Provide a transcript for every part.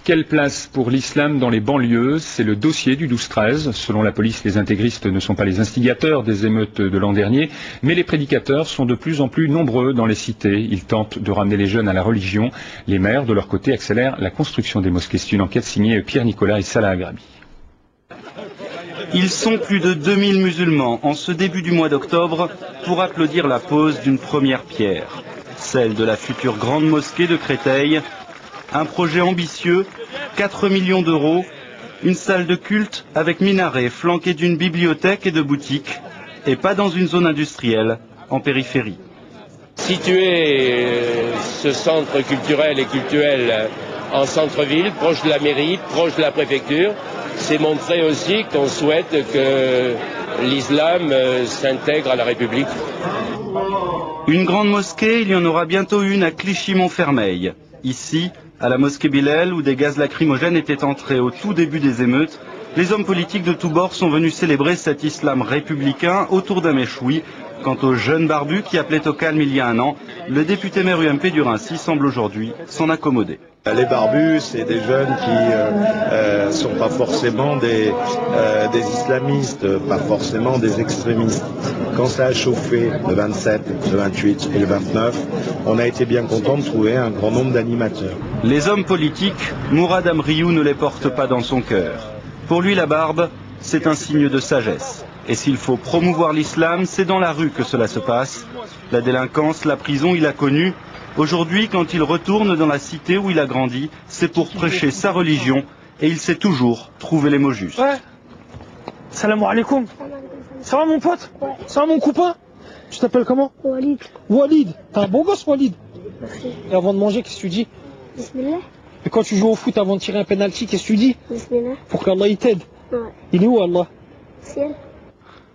Quelle place pour l'islam dans les banlieues? C'est le dossier du 12-13. Selon la police, les intégristes ne sont pas les instigateurs des émeutes de l'an dernier, mais les prédicateurs sont de plus en plus nombreux dans les cités. Ils tentent de ramener les jeunes à la religion. Les maires, de leur côté, accélèrent la construction des mosquées. C'est une enquête signée Pierre Nicolas et Salah Agrabi. Ils sont plus de 2000 musulmans en ce début du mois d'octobre pour applaudir la pose d'une première pierre, celle de la future grande mosquée de Créteil. Un projet ambitieux, 4 millions d'euros, une salle de culte avec minaret flanquée d'une bibliothèque et de boutiques, et pas dans une zone industrielle, en périphérie. Situer ce centre culturel et cultuel en centre-ville, proche de la mairie, proche de la préfecture, c'est montrer aussi qu'on souhaite que l'islam s'intègre à la République. Une grande mosquée, il y en aura bientôt une à Clichy-Montfermeil. Ici, à la mosquée Bilal, où des gaz lacrymogènes étaient entrés au tout début des émeutes, les hommes politiques de tous bords sont venus célébrer cet islam républicain autour d'un méchoui. Quant aux jeunes barbus qui appelaient au calme il y a un an, le député maire UMP du Raincy semble aujourd'hui s'en accommoder. Les barbus, c'est des jeunes qui sont pas forcément des islamistes, pas forcément des extrémistes. Quand ça a chauffé le 27, le 28 et le 29, on a été bien content de trouver un grand nombre d'animateurs. Les hommes politiques, Mourad Amriou ne les porte pas dans son cœur. Pour lui, la barbe, c'est un signe de sagesse. Et s'il faut promouvoir l'islam, c'est dans la rue que cela se passe. La délinquance, la prison, il a connu. Aujourd'hui, quand il retourne dans la cité où il a grandi, c'est pour prêcher sa religion et il sait toujours trouver les mots justes. Ouais. Salam alaikum. Ça va mon pote? Ça va mon copain? Tu t'appelles comment? Walid. Walid. T'es un bon gosse, Walid. Merci. Et avant de manger, qu'est-ce que tu dis? Bismillah. Et quand tu joues au foot avant de tirer un penalty, qu'est-ce que tu dis? Bismillah. Pour qu'Allah il t'aide. Ouais. Il est où Allah? Ciel.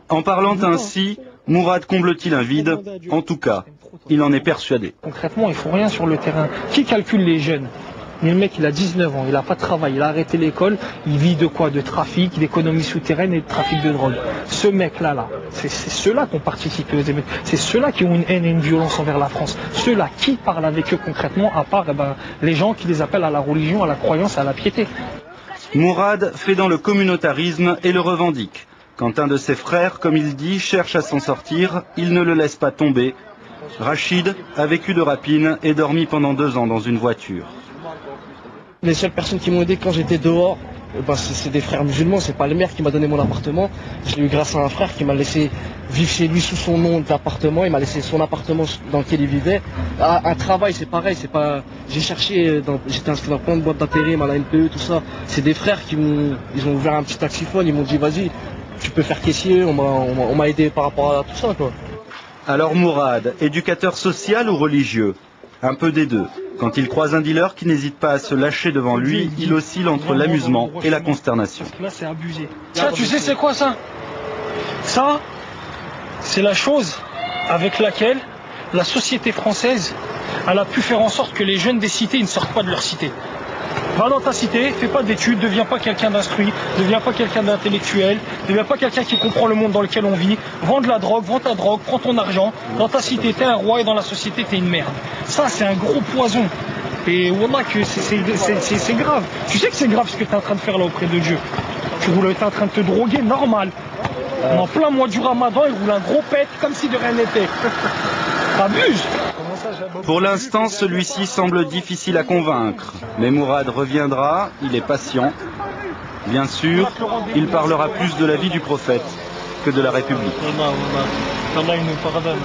En parlant ainsi, Mourad comble-t-il un vide? En tout cas, il en est persuadé. Concrètement, il faut rien sur le terrain. Qui calcule les jeunes? Mais le mec, il a 19 ans, il n'a pas de travail, il a arrêté l'école, il vit de quoi? De trafic, d'économie souterraine et de trafic de drogue. Ce mec-là, c'est ceux-là qui ont participé aux émeutes. C'est ceux-là qui ont une haine et une violence envers la France. Ceux-là, qui parlent avec eux concrètement, à part les gens qui les appellent à la religion, à la croyance, à la piété. Mourad fait dans le communautarisme et le revendique. Quand un de ses frères, comme il dit, cherche à s'en sortir, il ne le laisse pas tomber. Rachid a vécu de rapine et dormi pendant 2 ans dans une voiture. Les seules personnes qui m'ont aidé quand j'étais dehors, c'est des frères musulmans, c'est pas le maire qui m'a donné mon appartement. Je l'ai eu grâce à un frère qui m'a laissé vivre chez lui sous son nom d'appartement, il m'a laissé son appartement dans lequel il vivait. Un travail, c'est pareil, c'est pas. J'ai cherché, j'étais inscrit dans plein de boîtes d'intérim, à la NPE, tout ça. C'est des frères qui ils ont ouvert un petit taxiphone, ils m'ont dit vas-y, tu peux faire caissier, on m'a aidé par rapport à tout ça, quoi. Alors Mourad, éducateur social ou religieux? Un peu des deux. Quand il croise un dealer qui n'hésite pas à se lâcher devant lui, il oscille entre l'amusement et la consternation. Là, c'est abusé. Ça, tu sais c'est quoi ça? Ça, c'est la chose avec laquelle la société française elle a pu faire en sorte que les jeunes des cités ne sortent pas de leur cité. Va dans ta cité, fais pas d'études, deviens pas quelqu'un d'instruit, deviens pas quelqu'un d'intellectuel, deviens pas quelqu'un qui comprend le monde dans lequel on vit, vends de la drogue, vends ta drogue, prends ton argent, dans ta cité t'es un roi et dans la société t'es une merde. Ça c'est un gros poison. Et wallah que c'est grave. Tu sais que c'est grave ce que tu es en train de faire là auprès de Dieu. Tu es en train de te droguer normal. En plein mois du Ramadan, il roule un gros pet comme si de rien n'était. T'abuses. Pour l'instant, celui-ci semble difficile à convaincre. Mais Mourad reviendra, il est patient. Bien sûr, il parlera plus de la vie du prophète que de la République. Allah, il nous pardonne.